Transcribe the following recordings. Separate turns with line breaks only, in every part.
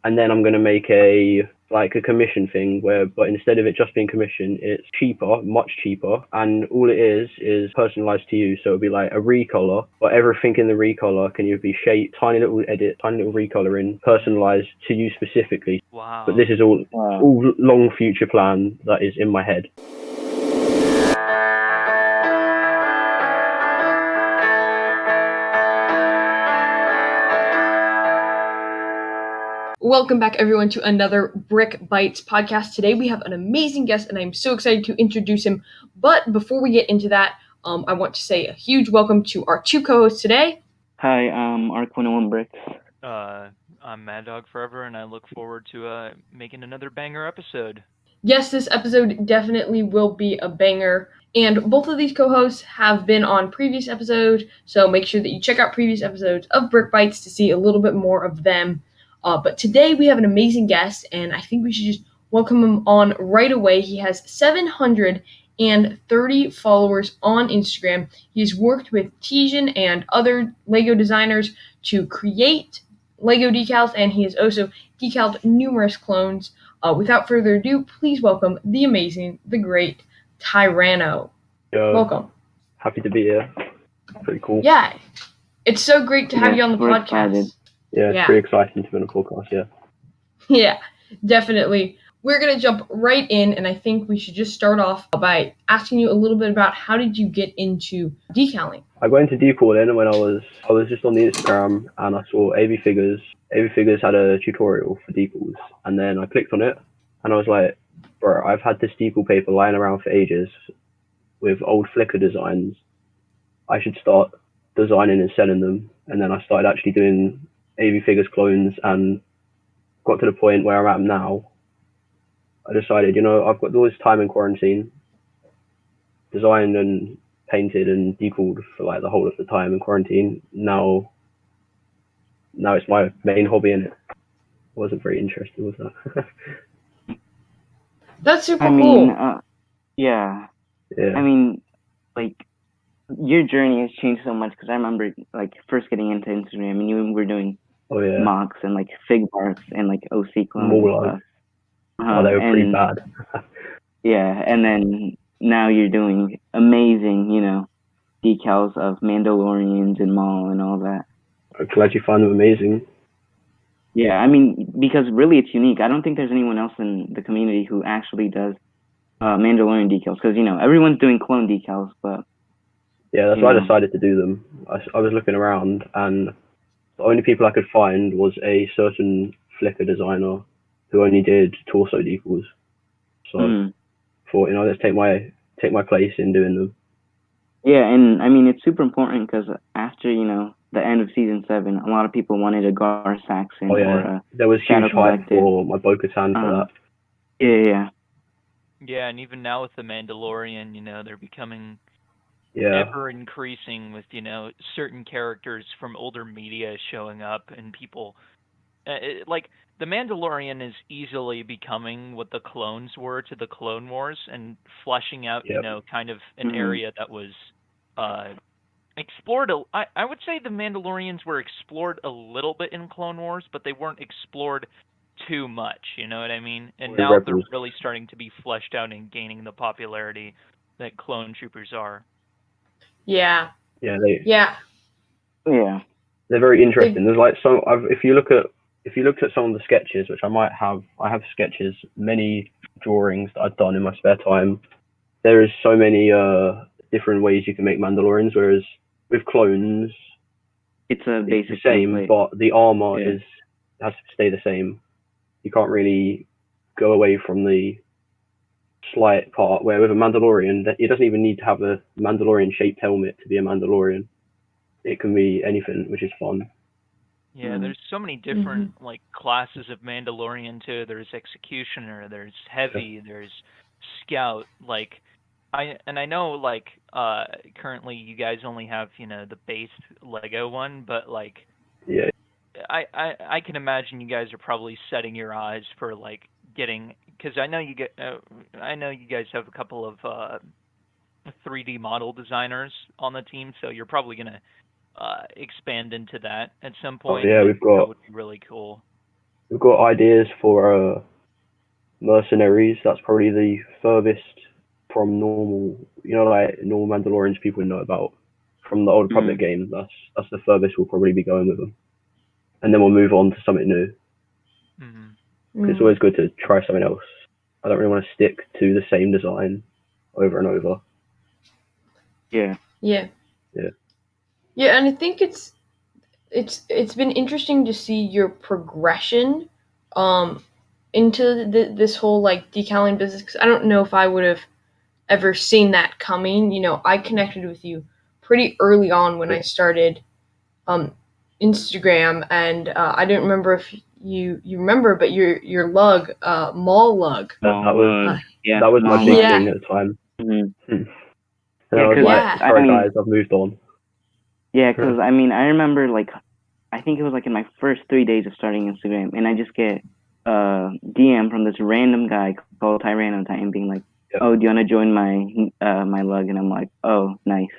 and then I'm going to make a commission thing but instead of it just being commission, it's cheaper, much cheaper, and all it is personalized to you. So it'll be like a recolor, but everything in the recolor can either be shaped, tiny little edit, tiny little recoloring, personalized to you specifically.
Wow.
But this is all long future plan that is in my head.
Welcome back, everyone, to another Brick Bites podcast. Today we have an amazing guest, and I'm so excited to introduce him. But before we get into that, I want to say a huge welcome to our two co-hosts today.
Hi, I'm Arc101 Bricks.
I'm Mad Dog Forever, and I look forward to making another banger episode.
Yes, this episode definitely will be a banger. And both of these co-hosts have been on previous episodes, so make sure that you check out previous episodes of Brick Bites to see a little bit more of them. But today we have an amazing guest, and I think we should just welcome him on right away. He has 730 followers on Instagram. He's worked with Tijan and other LEGO designers to create LEGO decals, and he has also decaled numerous clones. Without further ado, please welcome the amazing, the great Tyranno.
Yo,
welcome.
Happy to be here. Pretty cool.
Yeah, it's so great to have you on the podcast.
Excited.
Yeah, it's pretty exciting to be on a podcast, yeah.
Yeah, definitely. We're going to jump right in, and I think we should just start off by asking you a little bit about how did you get into decaling?
I got into decaling when I was just on the Instagram, and I saw AV Figures. AV Figures had a tutorial for decals, and then I clicked on it, and I was like, bro, I've had this decal paper lying around for ages with old Flickr designs. I should start designing and selling them. And then I started actually doing AV Figures clones and got to the point where I'm at now. I decided, I've got all this time in quarantine, designed and painted and decaled for like the whole of the time in quarantine. Now it's my main hobby, and it wasn't very interesting, was that?
That's super
cool.
Yeah.
I mean, like, your journey has changed so much, because I remember, like, first getting into Instagram, and you were doing mocks and, like, fig marks and, like, OC clones and stuff.
They were pretty bad.
Yeah, and then now you're doing amazing, decals of Mandalorians and Maul and all that.
I'm glad you find them amazing.
Yeah, I mean, because really it's unique. I don't think there's anyone else in the community who actually does Mandalorian decals, because, everyone's doing clone decals, but...
Yeah, that's why I decided to do them. I was looking around, and the only people I could find was a certain Flickr designer who only did torso decals. So I thought, let's take my place in doing them.
Yeah, and I mean, it's super important, because after, the end of season 7, a lot of people wanted a Gar Saxon or a
there was huge hype for my Bo-Katan for that.
Yeah.
Yeah, and even now with the Mandalorian, they're becoming ever increasing with, certain characters from older media showing up, and people like the Mandalorian is easily becoming what the clones were to the Clone Wars, and fleshing out, kind of an area that was explored. I would say the Mandalorians were explored a little bit in Clone Wars, but they weren't explored too much, you know what I mean? And now they're really starting to be fleshed out and gaining the popularity that clone troopers are.
Yeah.
Yeah.
They're
very interesting. There's like if you looked at some of the sketches, which I have sketches, many drawings that I've done in my spare time. There is so many different ways you can make Mandalorians, whereas with clones,
it's the
same,
template.
but the armor has to stay the same. You can't really go away from the slight part, where with a Mandalorian, it doesn't even need to have a Mandalorian shaped helmet to be a Mandalorian. It can be anything, which is fun.
Yeah, there's so many different like classes of Mandalorian too. There's Executioner, there's Heavy, there's Scout. Like, I know like currently you guys only have the base Lego one, but like I can imagine you guys are probably setting your eyes for like getting, because I know you guys have a couple of 3D model designers on the team, so you're probably gonna expand into that at some point.
We've got.
That would be really cool.
we've got ideas for mercenaries. That's probably the furthest from normal, like normal Mandalorians people know about from the Old Republic game. That's the furthest we'll probably be going with them, and then we'll move on to something new. It's always good to try something else. I don't really want to stick to the same design over and over.
Yeah, and I think it's been interesting to see your progression into this whole like decaling business, because I don't know if I would have ever seen that coming. I connected with you pretty early on when I started Instagram, and I didn't remember if you remember, but your lug, Maul lug.
That was my big thing at the time. And I was like, sorry guys, I've moved on.
Yeah, because I remember I think it was in my first 3 days of starting Instagram, and I just get DM from this random guy called Tyrannotype being like, "Oh, do you want to join my lug?" And I'm like, "Oh, nice."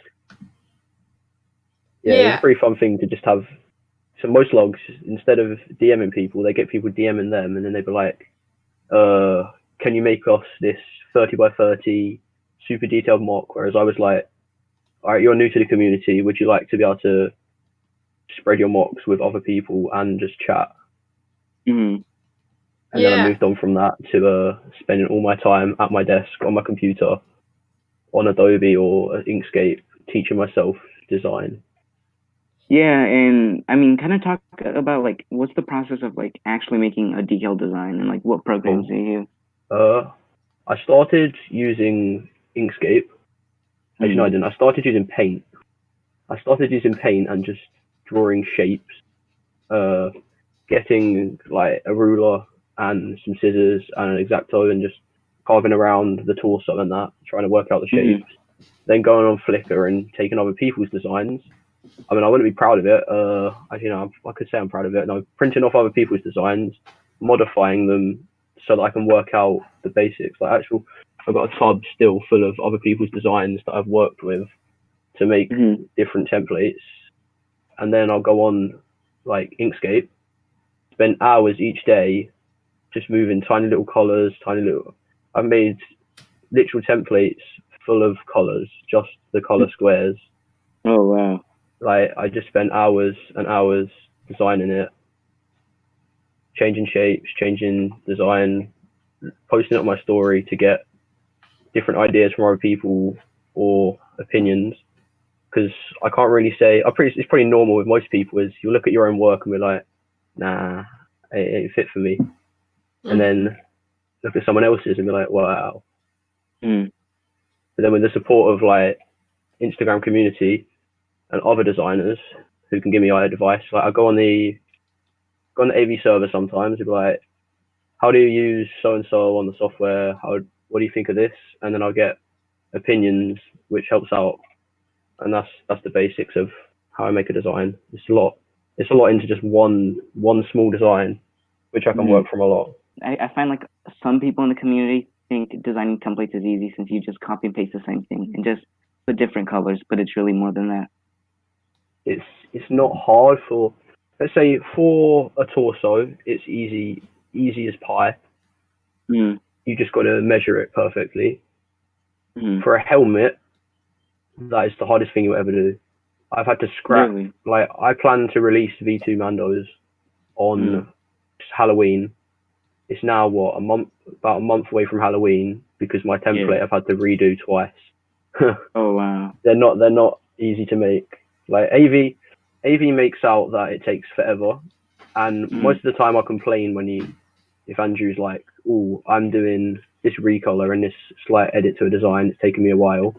Yeah, it's a pretty fun thing to just have. So most logs, instead of DMing people, they get people DMing them, and then they'd be like, "Can you make us this 30 by 30 super detailed mock?" Whereas I was like, "All right, you're new to the community. Would you like to be able to spread your mocks with other people and just chat?" And then I moved on from that to spending all my time at my desk on my computer on Adobe or Inkscape teaching myself design.
Yeah, and kind of talk about what's the process of actually making a decal design, and what programs do you use?
I started using Inkscape. Actually, no, I didn't. I started using Paint. And just drawing shapes, getting a ruler and some scissors and an X-Acto and just carving around the torso and that, trying to work out the shapes. Then going on Flickr and taking other people's designs. I wouldn't be proud of it. I could say I'm proud of it. And I'm printing off other people's designs, modifying them so that I can work out the basics. I've got a tub still full of other people's designs that I've worked with to make different templates. And then I'll go on Inkscape, spend hours each day just moving tiny little collars, I've made literal templates full of collars, just the collar squares.
Oh, wow.
I just spent hours and hours designing it, changing shapes, changing design, posting it on my story to get different ideas from other people or opinions. Because I can't really say, it's pretty normal with most people is you look at your own work and be like, nah, it ain't fit for me. And then look at someone else's and be like, wow. But then with the support of Instagram community and other designers who can give me advice, I go on the AV server sometimes and be like, how do you use so and so on the software? What do you think of this? And then I'll get opinions, which helps out. And that's the basics of how I make a design. It's a lot into just one small design, which I can work from a lot.
I find some people in the community think designing templates is easy since you just copy and paste the same thing and just put different colors, but it's really more than that.
It's not hard for, let's say, for a torso, it's easy as pie. You just got to measure it perfectly. For a helmet, that is the hardest thing you'll ever do. I've had to scrap.
Really?
I plan to release V2 Mandos on Halloween. It's now about a month away from Halloween because my template I've had to redo twice.
Oh wow!
They're not easy to make. AV makes out that it takes forever, and most of the time I complain if Andrew's like, "Oh, I'm doing this recolor and this slight edit to a design. It's taking me a while."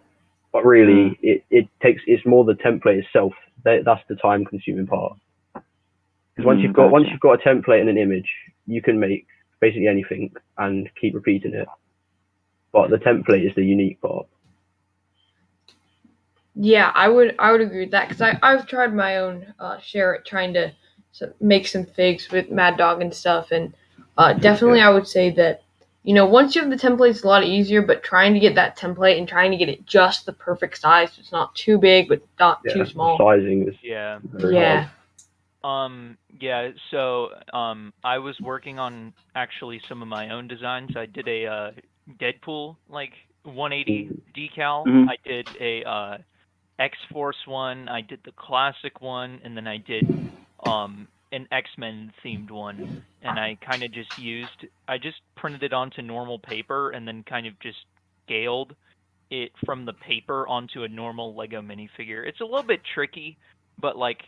But really, it's more the template itself. That's the time-consuming part. Because once you've got a template and an image, you can make basically anything and keep repeating it. But the template is the unique part.
Yeah, I would agree with that because I've tried my own share at trying to make some figs with Mad Dog and stuff, and definitely I would say that once you have the template, it's a lot easier. But trying to get that template and trying to get it just the perfect size, so it's not too big but not too small.
The sizing is
Yeah, so I was working on actually some of my own designs. I did a Deadpool like 180 decal.
Mhm.
I did a X-Force one. I did the classic one, and then I did an X-Men themed one. And I kind of I just printed it onto normal paper and then kind of just scaled it from the paper onto a normal Lego minifigure. It's a little bit tricky, but like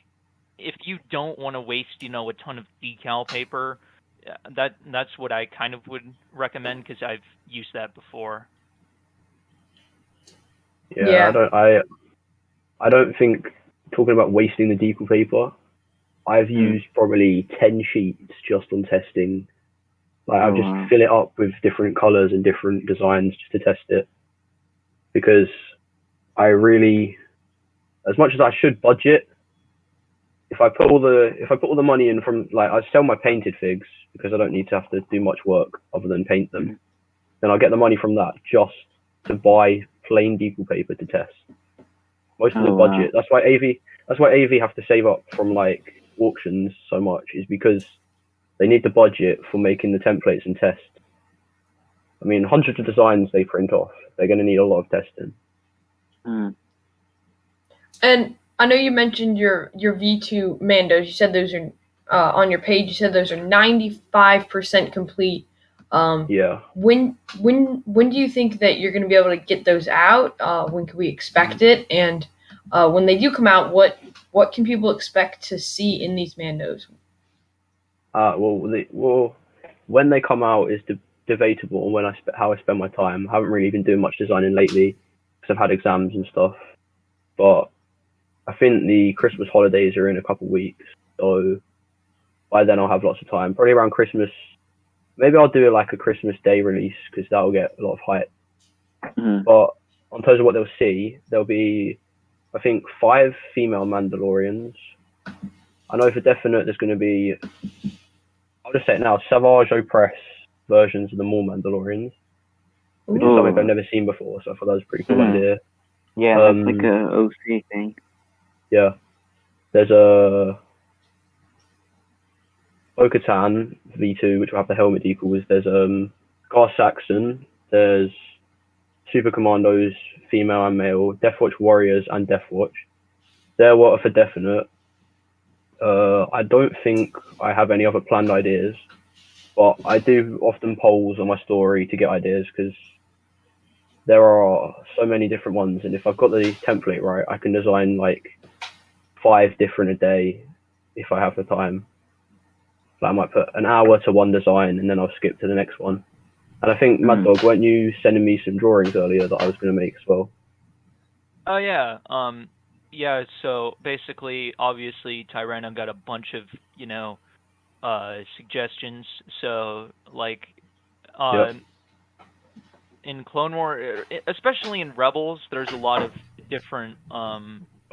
if you don't want to waste, a ton of decal paper, that's what I kind of would recommend because I've used that before.
Yeah, I don't think, talking about wasting the decal paper, I've used probably 10 sheets just on testing. Like I've just fill it up with different colors and different designs just to test it, because I really, as much as I should budget, if I put all the money in from, like, I sell my painted figs because I don't need to have to do much work other than paint them, then I'll get the money from that just to buy plain decal paper to test. Most of the budget. That's why AV have to save up from like auctions so much, is because they need the budget for making the templates and test. I mean, hundreds of designs they print off. They're going to need a lot of testing.
And I know you mentioned your V2 Mandos. You said those are on your page. You said those are 95% complete.
Yeah.
When do you think that you're going to be able to get those out? When can we expect it? And when they do come out, what can people expect to see in these Mandos?
Well, when they come out is debatable on how I spend my time. I haven't really been doing much designing lately because I've had exams and stuff. But I think the Christmas holidays are in a couple of weeks, so by then I'll have lots of time. Probably around Christmas. Maybe I'll do like a Christmas Day release because that'll get a lot of hype. But in terms of what they'll see, there'll be, I think, 5 female Mandalorians. I know for definite there's going to be, I'll just say it now, Savage Opress versions of the Maul Mandalorians, which is something I've never seen before, so I thought that was a pretty cool idea.
Yeah, that's like a OC thing.
Yeah. There's a Katan V2, which will have the helmet decals. There's Gar Saxon. There's Super Commandos, female and male. Deathwatch Warriors and Deathwatch. They're what are for definite. I don't think I have any other planned ideas, but I do often polls on my story to get ideas because there are so many different ones, and if I've got the template right, I can design like 5 different a day if I have the time. Like I might put an hour to one design and then I'll skip to the next one. And I think Mad Dog, weren't you sending me some drawings earlier that I was going to make as well?
Oh yeah. Yeah, so basically, obviously, Tyranno got a bunch of, suggestions. So, like, in Clone War, especially in Rebels, there's a lot of different.
Oh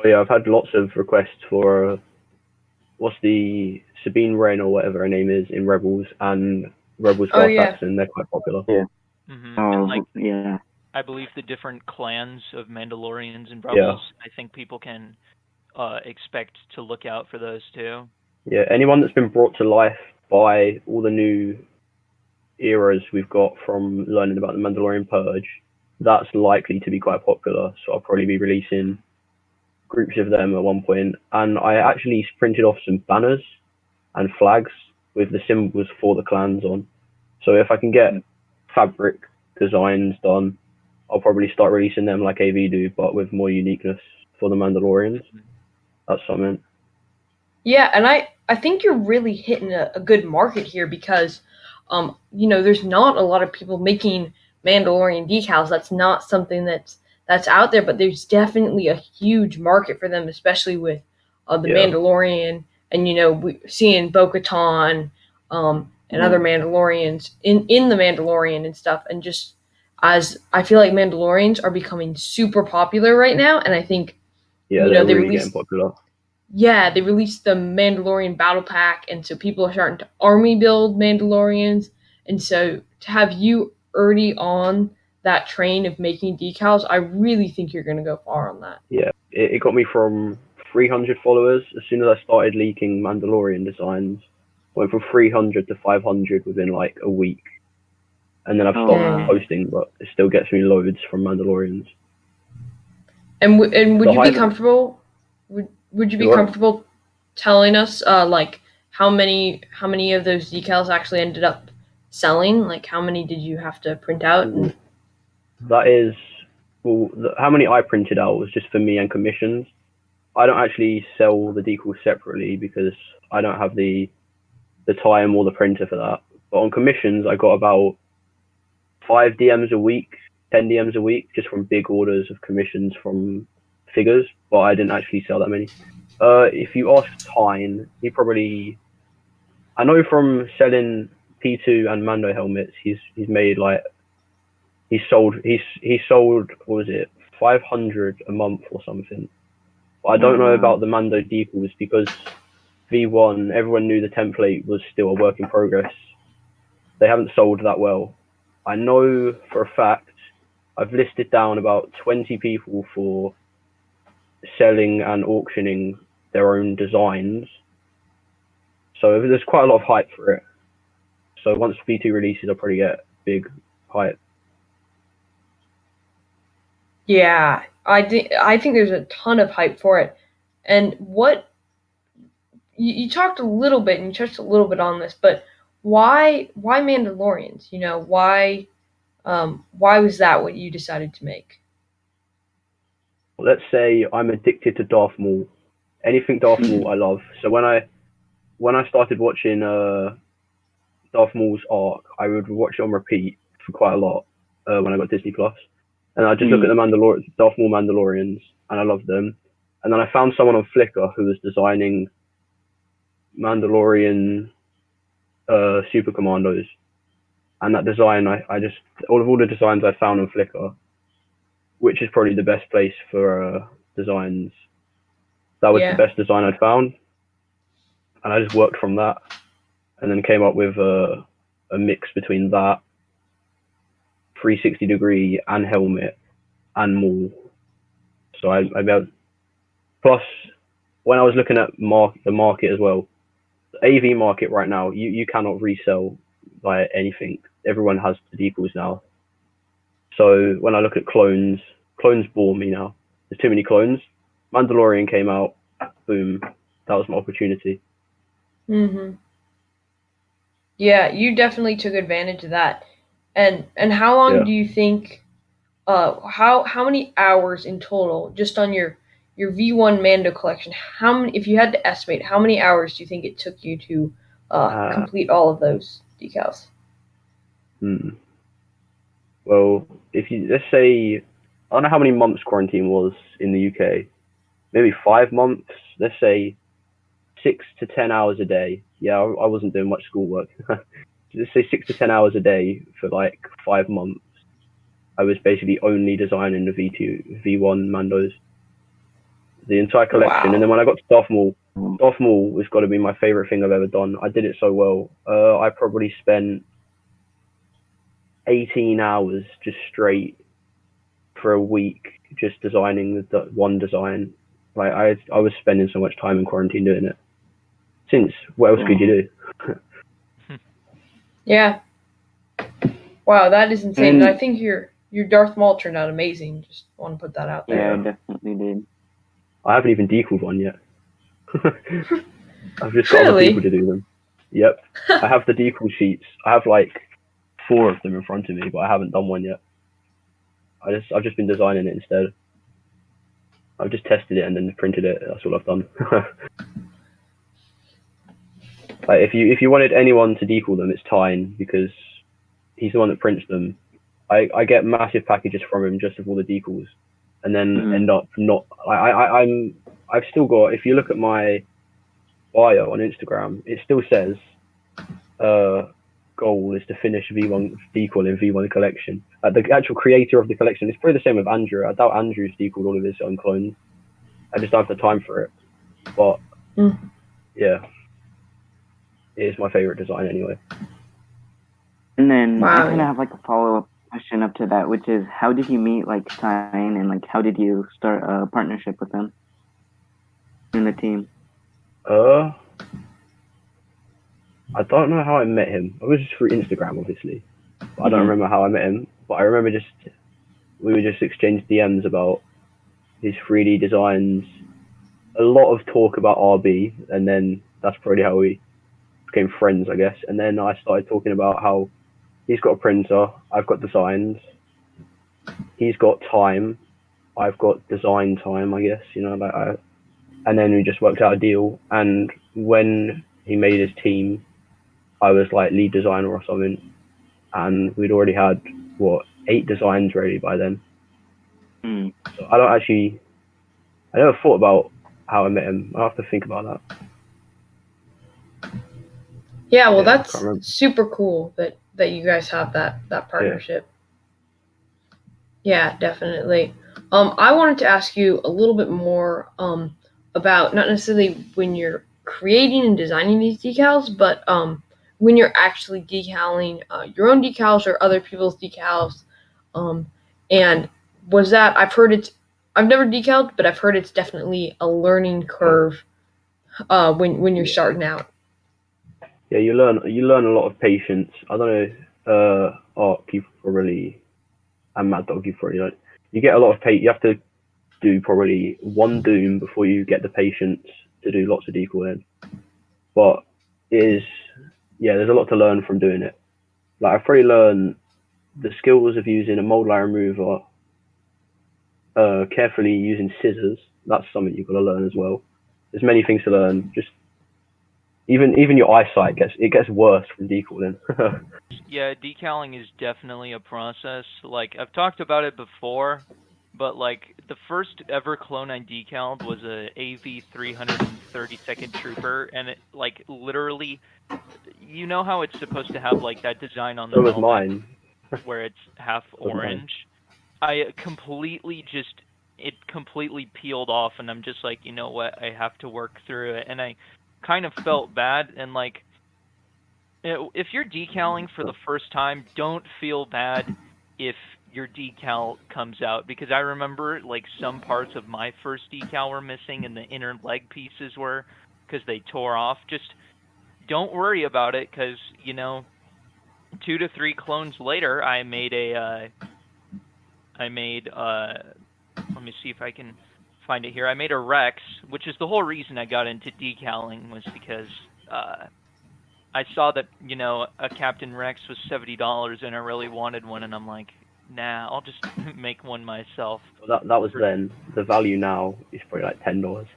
yeah, I've had lots of requests for what's the Sabine Wren or whatever her name is in Rebels and Rebels Gar Saxon. They're quite popular.
Yeah.
And like, I believe the different clans of Mandalorians and Rebels. I think people can expect to look out for those too.
Yeah, anyone that's been brought to life by all the new eras we've got from learning about the Mandalorian Purge, that's likely to be quite popular. So I'll probably be releasing groups of them at one point. And I actually printed off some banners and flags with the symbols for the clans on. So if I can get fabric designs done, I'll probably start releasing them like AV do, but with more uniqueness for the Mandalorians. That's something.
Yeah, and I think you're really hitting a good market here because, there's not a lot of people making Mandalorian decals. That's not something that's out there, but there's definitely a huge market for them, especially with the Mandalorian and, we seeing Bo-Katan and other Mandalorians in the Mandalorian and stuff. And just as I feel like Mandalorians are becoming super popular right now, and I think
they're really getting popular.
Yeah, they released the Mandalorian Battle Pack, and so people are starting to army build Mandalorians. And so to have you already on that train of making decals, I really think you're going to go far on that.
Yeah, it got me from 300 followers. As soon as I started leaking Mandalorian designs, went from 300 to 500 within like a week. And then I've stopped
wow.
posting, but it still gets me loads from Mandalorians.
And would
The
you be
hype-
comfortable? Would you be
What?
comfortable telling us like how many of those decals actually ended up selling? Like how many did you have to print out? And
That is, well, how many I printed out was just for me and commissions. I don't actually sell the decals separately because I don't have the time or the printer for that. But on commissions, I got about 5 DMs a week, 10 DMs a week, just from big orders of commissions from figures. But I didn't actually sell that many. If you ask Tyne, he probably, I know from selling P2 and Mando helmets, he's made like, he sold what was it, 500 a month or something. But I don't know about the Mando decals because V1, everyone knew the template was still a work in progress. They haven't sold that well. I know for a fact I've listed down about 20 people for selling and auctioning their own designs. So there's quite a lot of hype for it. So once V2 releases, I'll probably get big hype.
yeah, I think there's a ton of hype for it. And what you talked a little bit and you touched a little bit on this, but why Mandalorians? You know, why was that what you decided to make?
Let's say I'm addicted to Darth Maul. Anything Darth Maul I love. So when I started watching Darth Maul's arc, I would watch it on repeat for quite a lot when I got Disney Plus. And I just look at the Darth Maul Mandalorians, and I loved them. And then I found someone on Flickr who was designing Mandalorian Super Commandos. And that design, I just, all the designs I found on Flickr, which is probably the best place for designs, that was the best design I'd found. And I just worked from that and then came up with a mix between that, 360 degree and helmet and Maul. So plus when I was looking at the market as well, the AV market right now, you cannot resell like anything. Everyone has the decals now. So when I look at clones bore me now. There's too many clones. Mandalorian came out, boom, that was my opportunity.
Yeah, you definitely took advantage of that. And how long do you think? How many hours in total, just on your V1 Mando collection? How many, if you had to estimate, how many hours do you think it took you to complete all of those decals?
Well, let's say, I don't know how many months quarantine was in the UK. Maybe 5 months. Let's say 6 to 10 hours a day. Yeah, I wasn't doing much schoolwork. Let's say 6 to 10 hours a day for like 5 months. I was basically only designing the V1 Mandos, the entire collection. And then when I got to Darth Maul was got to be my favorite thing I've ever done. I did it so well. I probably spent 18 hours just straight for a week just designing the one design. Like I was spending so much time in quarantine doing it. Since what else could you do?
Yeah. Wow, that is insane. And I think your Darth Maul turned out amazing. Just want to put that out there.
Yeah, I definitely did.
I haven't even decaled one yet. I've just got other people to do them. Yep. I have the decal sheets. I have like 4 of them in front of me, but I haven't done one yet. I've just been designing it instead. I've just tested it and then printed it. That's all I've done. Like if you wanted anyone to decal them, it's Tyne, because he's the one that prints them. I get massive packages from him just of all the decals, and then end up not. I've still got. If you look at my bio on Instagram, it still says, goal is to finish V1 decal in V1 collection. The actual creator of the collection, it's probably the same with Andrew. I doubt Andrew's decaled all of his own clones. I just don't have the time for it. But yeah, it is my favorite design anyway.
And then I kind of have like a follow-up question up to that, which is, how did you meet like Tyne, and like how did you start a partnership with him? in the team?
I don't know how I met him. It was just through Instagram, obviously. But I don't
Mhm.
remember how I met him. But I remember we would just exchange DMs about his 3D designs. A lot of talk about RB, and then that's probably how we became friends, I guess. And then I started talking about how he's got a printer, I've got designs, he's got time, I've got design time, I guess. And then we just worked out a deal. And when he made his team, I was like lead designer or something, and we'd already had 8 designs ready by then.
Mm.
So I never thought about how I met him. I have to think about that.
Yeah, well,
Yeah, I can't
that's
remember.
super cool that you guys have that partnership. Yeah, definitely. I wanted to ask you a little bit more about not necessarily when you're creating and designing these decals, but when you're actually decaling your own decals or other people's decals. And was that I've never decaled, but I've heard it's definitely a learning curve when you're starting out.
Yeah, you learn a lot of patience. I don't know, Ark, you probably, and Mad Dog, you probably don't. You get a lot of you have to do probably one doom before you get the patience to do lots of decal. But there's a lot to learn from doing it. Like, I've probably learned the skills of using a mold line remover, carefully using scissors. That's something you've got to learn as well. There's many things to learn. Just even your eyesight gets worse from decaling.
Yeah, decaling is definitely a process. Like, I've talked about it before, but like the first ever clone I decaled was a AV 332nd Trooper, and it like literally, you know how it's supposed to have like that design on the
So was
helmet
mine.
where it's half
Was mine.
orange. It completely peeled off, and I'm just like, you know what, I have to work through it, and I kind of felt bad, and like, if you're decaling for the first time, don't feel bad if your decal comes out, because I remember like some parts of my first decal were missing and the inner leg pieces were because they tore off. Just don't worry about it, because 2 to 3 clones later, I made let me see if I can find it here. I made a Rex, which is the whole reason I got into decaling, was because I saw that, a Captain Rex was $70 and I really wanted one, and I'm like, nah, I'll just make one myself.
Well, that was then. The value now is probably like $10.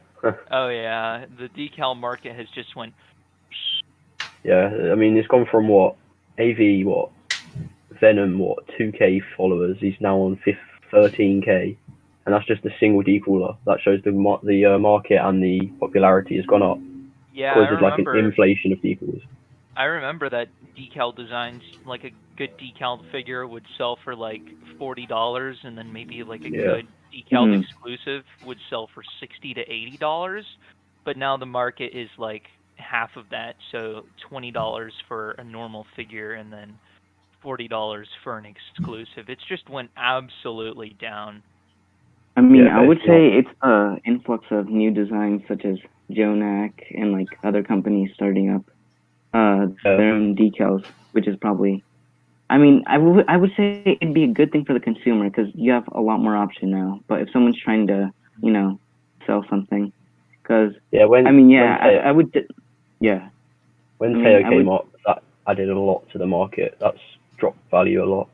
Oh yeah, the decal market has just went.
Yeah, I mean, it's gone from AV, Venom, 2K followers. He's now on 13K, and that's just a single decaler. That shows the market and the popularity has gone up.
Yeah,
Because there's like an inflation of decals.
I remember that decal designs, like a good decal figure would sell for like $40, and then maybe like a good decal exclusive would sell for $60 to $80. But now the market is like half of that, so $20 for a normal figure, and then $40 for an exclusive. It's just went absolutely down.
I mean, I would say it's an influx of new designs such as Jonak and like other companies starting up their own decals, which is probably. I mean, I would say it'd be a good thing for the consumer because you have a lot more option now. But if someone's trying to, sell something, because I would.
When Teo came up, that added a lot to the market. That's dropped value a lot.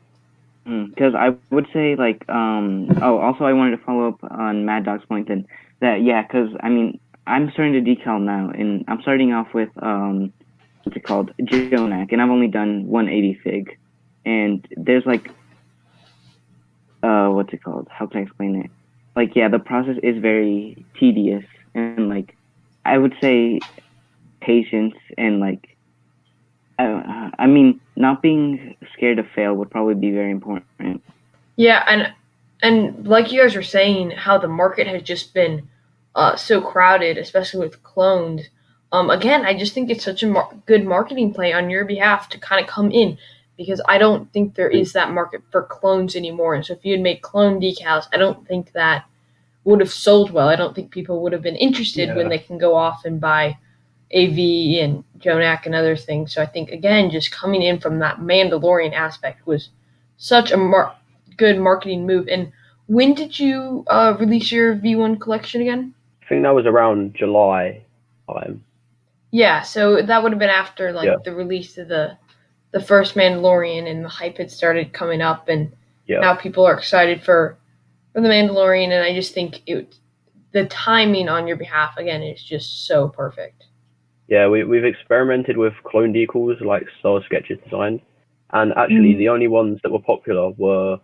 Because I would say like also I wanted to follow up on Mad Dog's point because I mean I'm starting to decal now, and I'm starting off with what's it called, Jonak, and I've only done 180 fig, and there's like what's it called? How can I explain it? Like, yeah, the process is very tedious, and like I would say patience and like I mean, not being scared to fail would probably be very important.
Yeah, and like you guys were saying, how the market has just been so crowded, especially with clones. Again, I just think it's such a good marketing play on your behalf to kind of come in, because I don't think there is that market for clones anymore. And so if you had made clone decals, I don't think that would have sold well. I don't think people would have been interested when they can go off and buy AV and Jonak and other things. So I think, again, just coming in from that Mandalorian aspect was such a good marketing move. And when did you release your V1 collection again?
I think that was around July time.
Yeah, so that would have been after the release of the first Mandalorian, and the hype had started coming up, and now people are excited for the Mandalorian. And I just think the timing on your behalf, again, is just so perfect.
Yeah, we've experimented with clone decals like Star Sketches designed, and actually the only ones that were popular were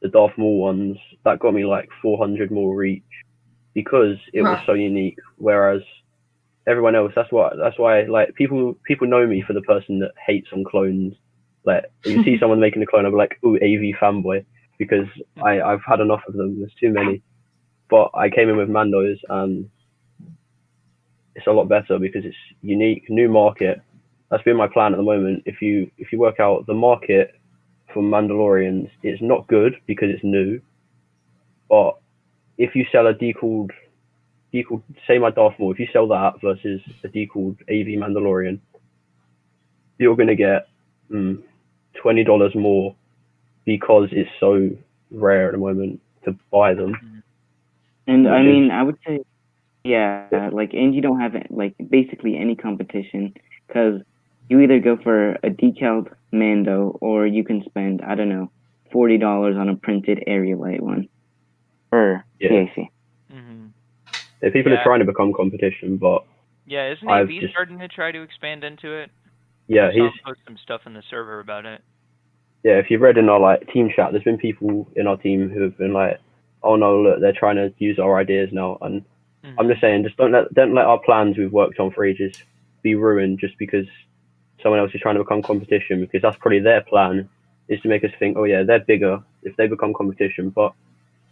the Darth Maul ones. That got me like 400 more reach because it was so unique. Whereas everyone else, that's why like people know me for the person that hates on clones. Like you see someone making a clone, I'll be like, "Ooh, AV fanboy," because I've had enough of them. There's too many. But I came in with Mandos, and it's a lot better because it's unique, new market. That's been my plan at the moment. If you work out the market for Mandalorians, it's not good because it's new. But if you sell a decaled, say my Darth Maul, if you sell that versus a decaled AV Mandalorian, you're gonna get $20 more because it's so rare at the moment to buy them.
And I mean, I would say, and you don't have like basically any competition because you either go for a decaled Mando or you can spend, I don't know, $40 on a printed area light one for PAC.
Yeah, people are trying to become competition, but
isn't AV starting to try to expand into it?
Yeah, he's
posted some stuff in the server about it.
Yeah, if you've read in our team chat, there's been people in our team who have been like, "Oh no, look, they're trying to use our ideas now." And I'm just saying, just don't let our plans we've worked on for ages be ruined just because someone else is trying to become competition. Because that's probably their plan, is to make us think, "Oh yeah, they're bigger if they become competition," but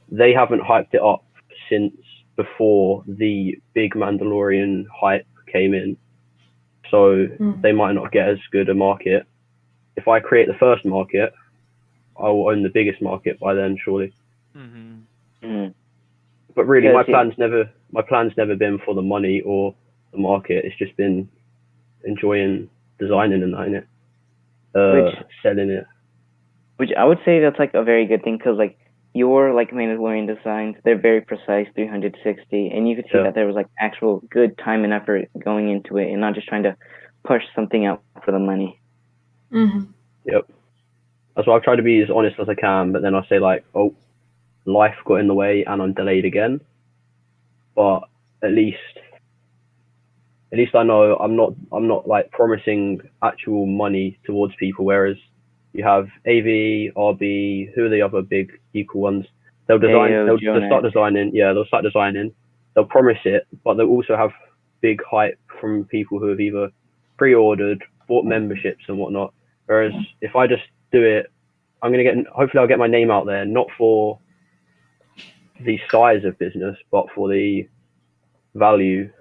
they haven't hyped it up since before the big Mandalorian hype came in, so they might not get as good a market. If I create the first market, I will own the biggest market by then, surely. But really, my plan's never been for the money or the market. It's just been enjoying designing and that, innit? Selling it.
Which I would say that's like a very good thing because like your Mandalorian designs, they're very precise, 360, and you could see that there was like actual good time and effort going into it, and not just trying to push something out for the money.
Yep. That's why I've tried to be as honest as I can, but then I say like, "Oh, life got in the way and I'm delayed again." But at least I know I'm not like promising actual money towards people. Whereas you have AV, RB, who are the other big equal ones? They'll start designing. Yeah, they'll start designing. They'll promise it, but they'll also have big hype from people who have either pre-ordered, bought memberships and whatnot. Whereas if I just do it, hopefully I'll get my name out there, not for the size of business, but for the value.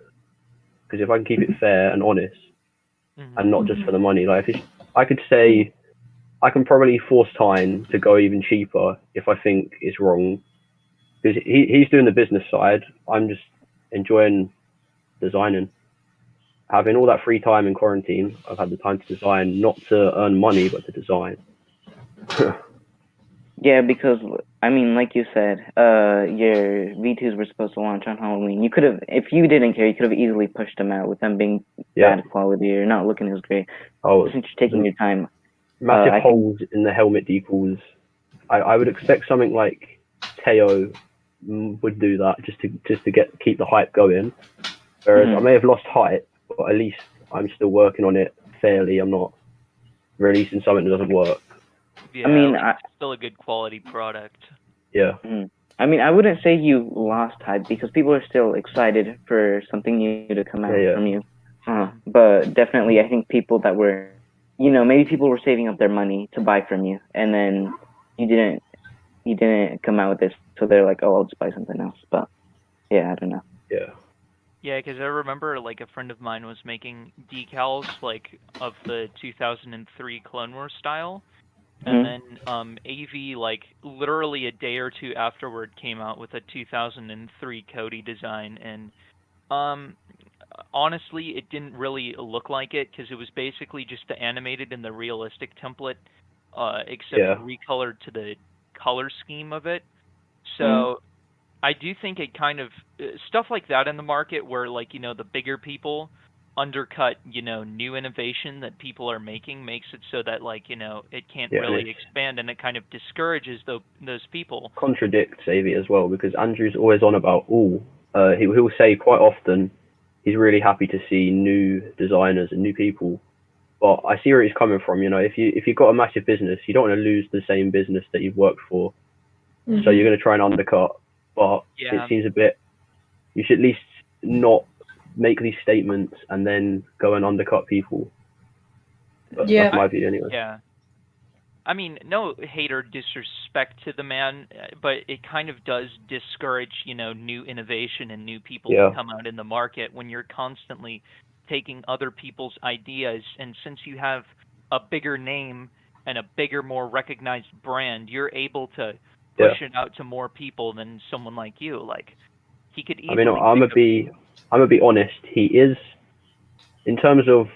Because if I can keep it fair and honest, and not just for the money, like I could say, I can probably force Tyne to go even cheaper if I think it's wrong. Because he's doing the business side, I'm just enjoying designing. Having all that free time in quarantine, I've had the time to design, not to earn money, but to design.
Yeah, because I mean, like you said, your V2s were supposed to launch on Halloween. You could have, if you didn't care, you could have easily pushed them out with them being bad quality or not looking as great. Since you're taking your time.
Massive holes in the helmet decals. I would expect something like Teo would do that just to keep the hype going. Whereas I may have lost hype, but at least I'm still working on it fairly. I'm not releasing something that doesn't work.
Yeah, I mean, it's still a good quality product.
Yeah.
I mean, I wouldn't say you lost hype because people are still excited for something new to come out from you. But definitely, I think people that were, maybe people were saving up their money to buy from you, and then you didn't come out with this, so they're like, "Oh, I'll just buy something else." But yeah, I don't know.
Yeah.
Yeah, because I remember like a friend of mine was making decals like of the 2003 Clone Wars style, And then AV, like literally a day or two afterward, came out with a 2003 Cody design, and honestly, it didn't really look like it because it was basically just animated in the realistic template, except recolored to the color scheme of it. So I do think it kind of stuff like that in the market where, like, you know, the bigger people undercut, you know, new innovation that people are making, makes it so that, like, you know, it can't really expand, and it kind of discourages those people.
Contradicts AV as well, because Andrew's always on about he'll say quite often he's really happy to see new designers and new people. But I see where he's coming from. You know, if you've got a massive business, you don't want to lose the same business that you've worked for. So you're going to try and undercut. But it seems a bit. You should at least not make these statements and then go and undercut people. That's my view, anyway.
Yeah. I mean, no hate or disrespect to the man, but it kind of does discourage, you know, new innovation and new people to come out in the market when you're constantly taking other people's ideas. And since you have a bigger name and a bigger, more recognized brand, you're able to push it out to more people than someone like you. Like, he could easily.
I mean, I'm gonna be honest. He is, in terms of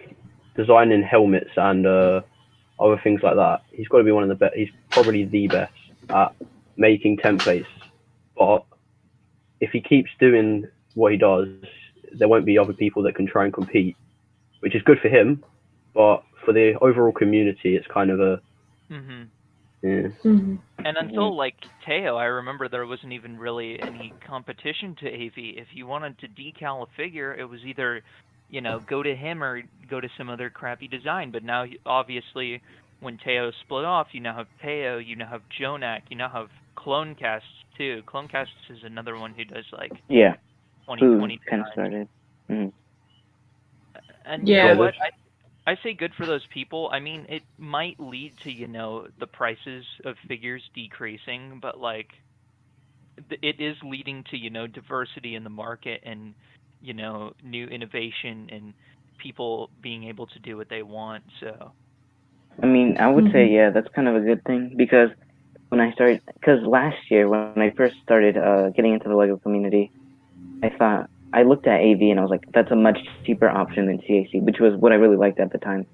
designing helmets and other things like that, he's got to be one of the best. He's probably the best at making templates. But if he keeps doing what he does, there won't be other people that can try and compete, which is good for him. But for the overall community, it's kind of a.
And until like Teo, I remember there wasn't even really any competition to AV. If you wanted to decal a figure, it was either, you know, go to him or go to some other crappy design. But now, obviously, when Teo split off, you now have Teo, you now have Jonak, you now have Clonecasts too. Clonecasts is another one who does like 2020
kind of started.
And you know what? I say good for those people. I mean, it might lead to, you know, the prices of figures decreasing, but like it is leading to, you know, diversity in the market and, you know, new innovation and people being able to do what they want. So
I mean, I would say that's kind of a good thing, because when I started, because last year when I first started getting into the LEGO community, I looked at AV and I was like, that's a much cheaper option than CAC, which was what I really liked at the time.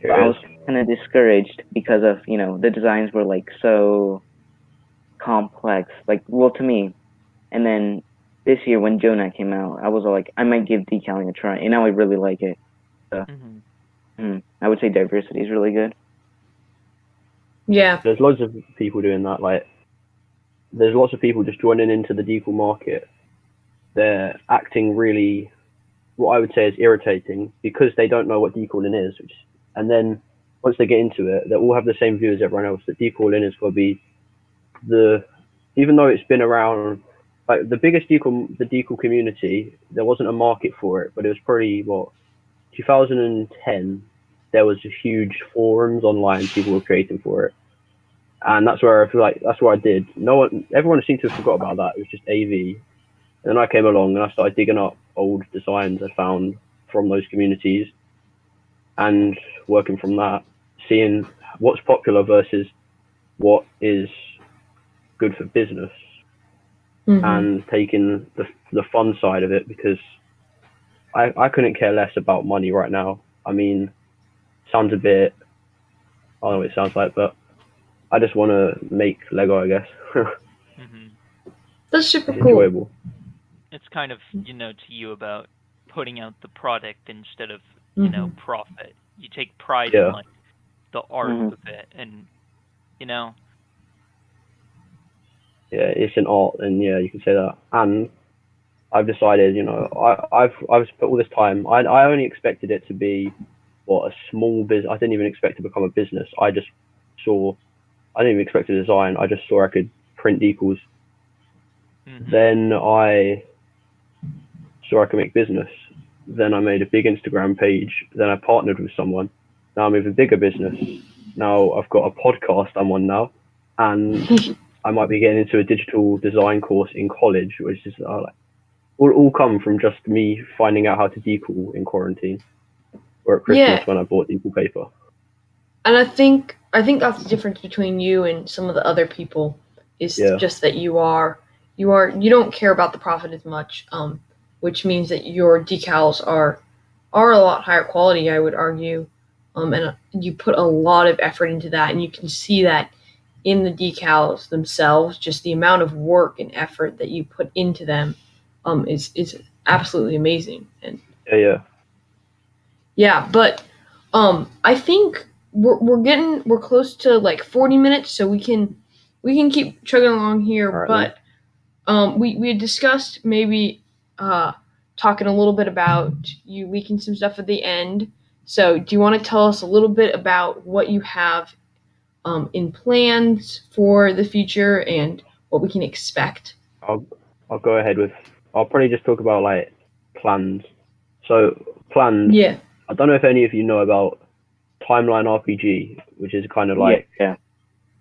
But I was kind of discouraged because of, you know, the designs were like so complex, like, well, to me. And then this year when Jonak came out, I was like, I might give decaling a try, and now I really like it. So, I would say diversity is really good.
Yeah.
There's loads of people doing that. Like, there's lots of people just joining into the decal market. They're acting really, what I would say is irritating, because they don't know what decaling is. And then once they get into it, they all have the same view as everyone else, that decaling is going to be even though it's been around, like the decal community, there wasn't a market for it, but it was probably, 2010, there was huge forums online, people were creating for it. And that's where I feel like, that's what I did. Everyone seemed to have forgot about that. It was just AV. And then I came along and I started digging up old designs I found from those communities and working from that, seeing what's popular versus what is good for business, and taking the fun side of it, because I couldn't care less about money right now. I mean, sounds a bit, I don't know what it sounds like, but I just want to make Lego, I guess.
That's super cool.
Enjoyable.
It's kind of, you know, to you about putting out the product instead of, you know, profit. You take pride in like the art of it, and you know.
Yeah, it's an art, and yeah, you can say that. And I've decided, you know, I've put all this time. I only expected it to be a small business. I didn't even expect to become a business. I didn't even expect to design. I just saw I could print decals. Then I saw I could make business. Then I made a big Instagram page. Then I partnered with someone. Now I'm even bigger business. Now I've got a podcast I'm on now, and I might be getting into a digital design course in college, which is all come from just me finding out how to decal in quarantine, or at Christmas when I bought decal paper.
And I think I think that's the difference between you and some of the other people is just that you don't care about the profit as much, which means that your decals are a lot higher quality, I would argue, and you put a lot of effort into that, and you can see that in the decals themselves. Just the amount of work and effort that you put into them is absolutely amazing. And but I think we're close to like 40 minutes, so we can keep chugging along here. Right, but we had discussed maybe talking a little bit about you leaking some stuff at the end. So do you want to tell us a little bit about what you have in plans for the future and what we can expect?
I'll go ahead with. I'll probably just talk about like plans. So plans.
Yeah.
I don't know if any of you know about Timeline RPG, which is kind of like that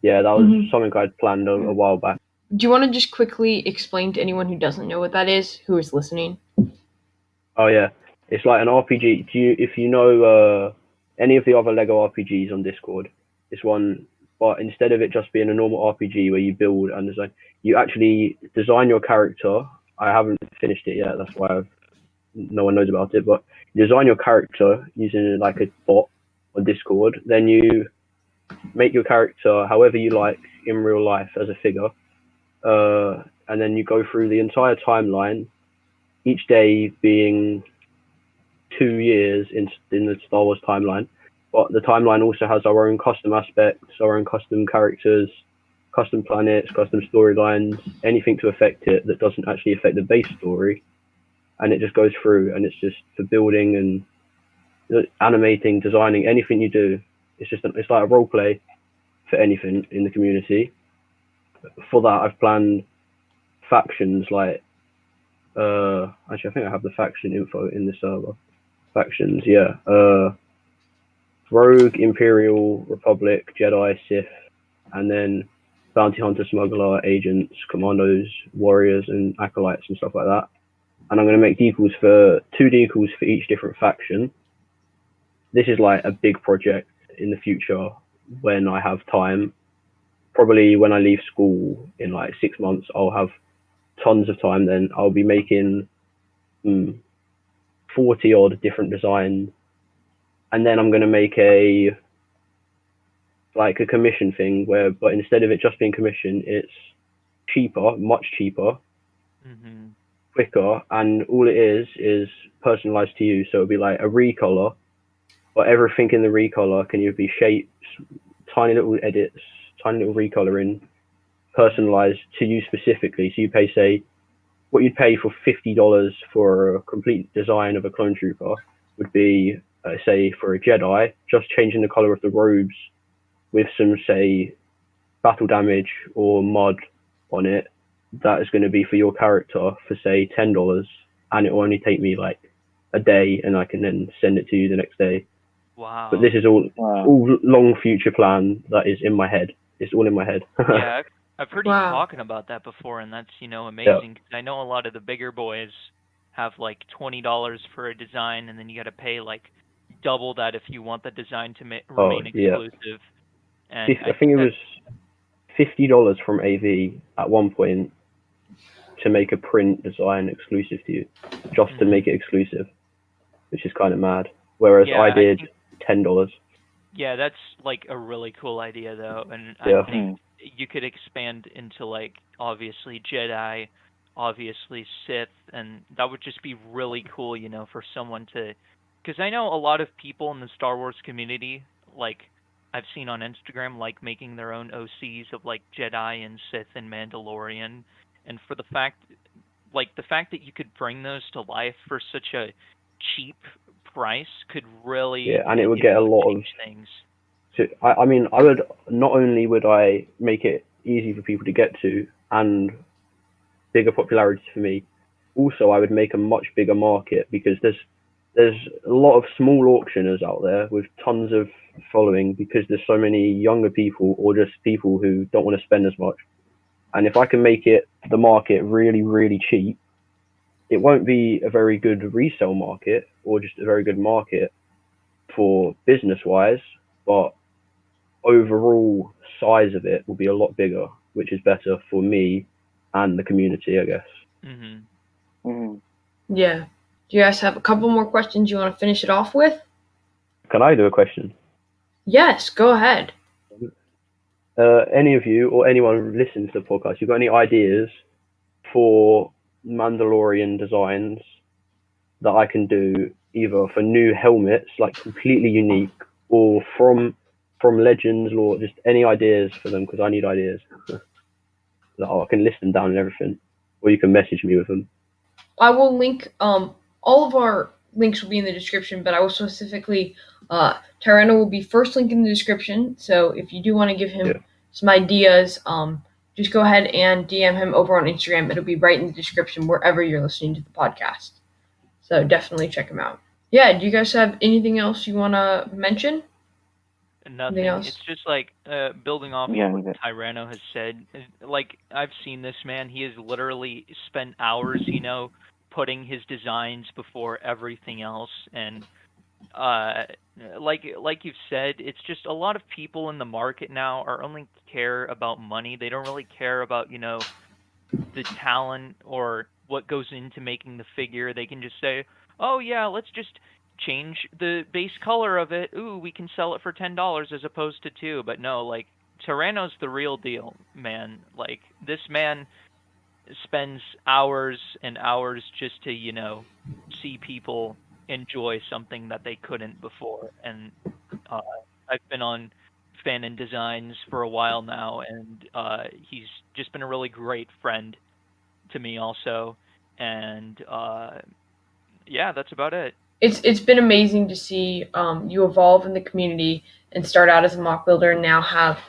was something I'd planned a while back.
Do you want to just quickly explain to anyone who doesn't know what that is, who is listening?
Oh yeah, it's like an RPG. If you know any of the other Lego RPGs on Discord, it's one, but instead of it just being a normal RPG where you build and design, you actually design your character. I haven't finished it yet, that's why no one knows about it, but you design your character using like a bot on Discord, then you make your character however you like in real life as a figure, and then you go through the entire timeline, each day being 2 years in the Star Wars timeline. But the timeline also has our own custom aspects, our own custom characters, custom planets, custom storylines, anything to affect it that doesn't actually affect the base story. And it just goes through, and it's just for building and animating, designing, anything you do. It's like a role play for anything in the community. For that, I've planned factions like actually I think I have the faction info in the server. Factions, Rogue, Imperial, Republic, Jedi, Sith, and then Bounty Hunter, Smuggler, Agents, Commandos, Warriors, and Acolytes and stuff like that. And I'm going to make decals for 2 decals for each different faction. This is like a big project in the future when I have time. Probably when I leave school in like 6 months, I'll have tons of time. Then I'll be making 40 odd different designs, and then I'm going to make a commission thing but instead of it just being commission, it's cheaper, much cheaper, quicker, and all it is personalized to you. So it'll be like a recolor, but everything in the recolor can either be shapes, tiny little edits, tiny little recoloring, personalized to you specifically. So you pay, say, what you'd pay for $50 for a complete design of a clone trooper would be, say, for a Jedi, just changing the color of the robes with some, say, battle damage or mud on it. That is going to be for your character for, say, $10, and it will only take me like a day, and I can then send it to you the next day.
Wow.
But this is all long future plan that is in my head. It's all in my head.
Yeah, I've heard you talking about that before, and that's, amazing. Yeah. I know a lot of the bigger boys have like $20 for a design, and then you got to pay like double that if you want the design to remain exclusive. And
I think it was $50 from AV at one point to make a print design exclusive to you, just to make it exclusive, which is kind of mad. Whereas I did $10.
Yeah, that's like a really cool idea though, and I think you could expand into like obviously Jedi, obviously Sith, and that would just be really cool, for someone to, because I know a lot of people in the Star Wars community, like I've seen on Instagram, like making their own OCs of like Jedi and Sith and Mandalorian, and for the fact that you could bring those to life for such a cheap price could really
and it would get a lot of
things.
So I mean, I would not only would I make it easy for people to get to and bigger popularity for me, also I would make a much bigger market, because there's a lot of small auctioneers out there with tons of following, because there's so many younger people or just people who don't want to spend as much. And if I can make the market really, really cheap, it won't be a very good resale market or just a very good market for business wise, but overall size of it will be a lot bigger, which is better for me and the community, I guess.
Yeah. Do you guys have a couple more questions you want to finish it off with?
Can I do a question?
Yes, go ahead.
Any of you or anyone who listens to the podcast, you got any ideas for Mandalorian designs that I can do, either for new helmets, like completely unique, or from Legends lore, just any ideas for them, because I need ideas. That I can list them down and everything, or you can message me with them.
I will link, all of our links will be in the description, but I will specifically, Tyrano will be first link in the description, so if you do want to give him some ideas, just go ahead and DM him over on Instagram. It'll be right in the description wherever you're listening to the podcast. So definitely check him out. Yeah, do you guys have anything else you want to mention?
Nothing. It's just like building off what Tyrano has said. Like, I've seen this man. He has literally spent hours, putting his designs before everything else. And like you've said, it's just a lot of people in the market now are only care about money. They don't really care about, the talent or what goes into making the figure. They can just say, oh yeah, let's just change the base color of it. Ooh, we can sell it for $10 as opposed to $2. But no, like, Tyrano's the real deal, man. Like, this man spends hours and hours just to, see people enjoy something that they couldn't before. And I've been on Fan and Designs for a while now, and he's just been a really great friend to me also. And yeah, that's about it.
It's been amazing to see you evolve in the community and start out as a mock builder and now have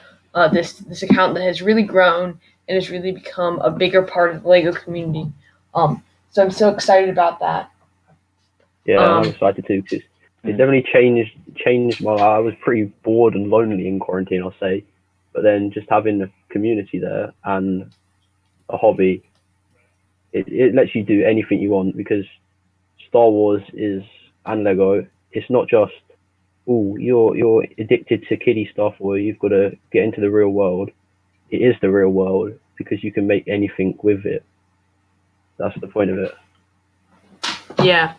this account that has really grown and has really become a bigger part of the LEGO community. So I'm so excited about that.
Yeah, I'm excited too, because it definitely changed my life. I was pretty bored and lonely in quarantine, I'll say. But then just having a community there and a hobby, it lets you do anything you want, because Star Wars and Lego, it's not just, you're addicted to kiddie stuff or you've got to get into the real world. It is the real world, because you can make anything with it. That's the point of it.
Yeah.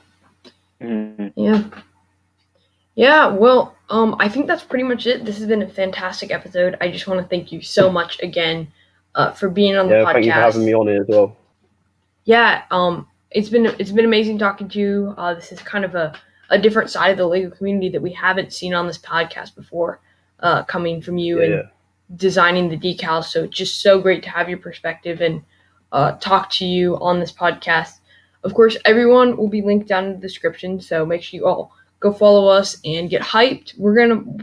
Yeah, well, I think that's pretty much it. This has been a fantastic episode. I just want to thank you so much again for being on the podcast.
Thank you for having me on it as well.
Yeah, it's been amazing talking to you. This is kind of a different side of the LEGO community that we haven't seen on this podcast before, coming from you and designing the decals. So it's just so great to have your perspective and talk to you on this podcast. Of course, everyone will be linked down in the description, so make sure you all go follow us and get hyped.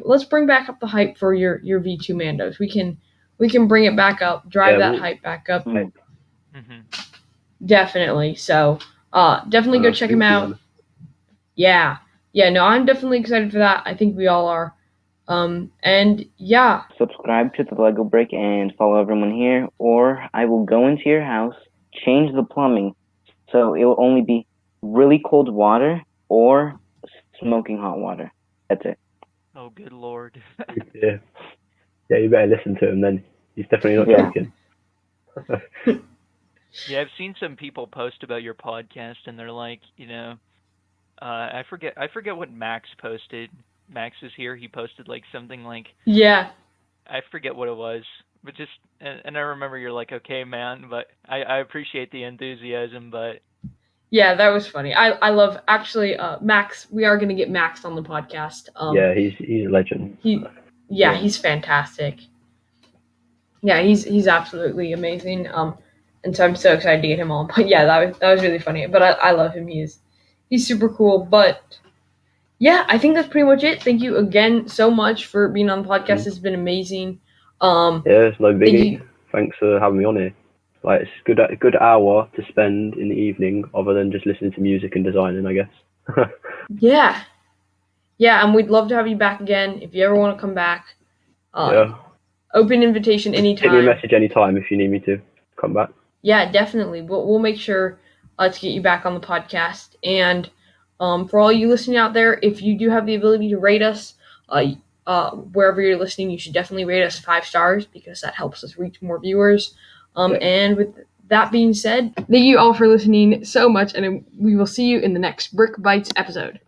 Let's bring back up the hype for your V2 Mandos. We can bring it back up, drive that hype back up. Definitely. So definitely go check him out. Yeah. No, I'm definitely excited for that. I think we all are. And yeah.
Subscribe to the Lego Brick and follow everyone here, or I will go into your house, change the plumbing, so it will only be really cold water or smoking hot water. That's it.
Oh, good Lord.
Yeah, you better listen to him then. He's definitely not joking.
Yeah, I've seen some people post about your podcast, and they're like, I forget what Max posted. Max is here. He posted like something like, I forget what it was, but just, and I remember you're like, okay, man, but I appreciate the enthusiasm, but.
Yeah, that was funny. I love, actually, Max. We are gonna get Max on the podcast.
Yeah, he's a legend.
He's fantastic. Yeah, he's absolutely amazing. And so I'm so excited to get him on. But yeah, that was really funny. But I love him. He's super cool. But yeah, I think that's pretty much it. Thank you again so much for being on the podcast. It's been amazing.
It's no biggie. Thanks for having me on here. Like, it's a good hour to spend in the evening, other than just listening to music and designing, I guess.
Yeah, and we'd love to have you back again if you ever want to come back. Open invitation anytime.
Give me a message anytime if you need me to come back.
Yeah, definitely. We'll make sure to get you back on the podcast. And for all you listening out there, if you do have the ability to rate us, wherever you're listening, you should definitely rate us 5 stars because that helps us reach more viewers. And with that being said, thank you all for listening so much, and we will see you in the next Brick Bites episode.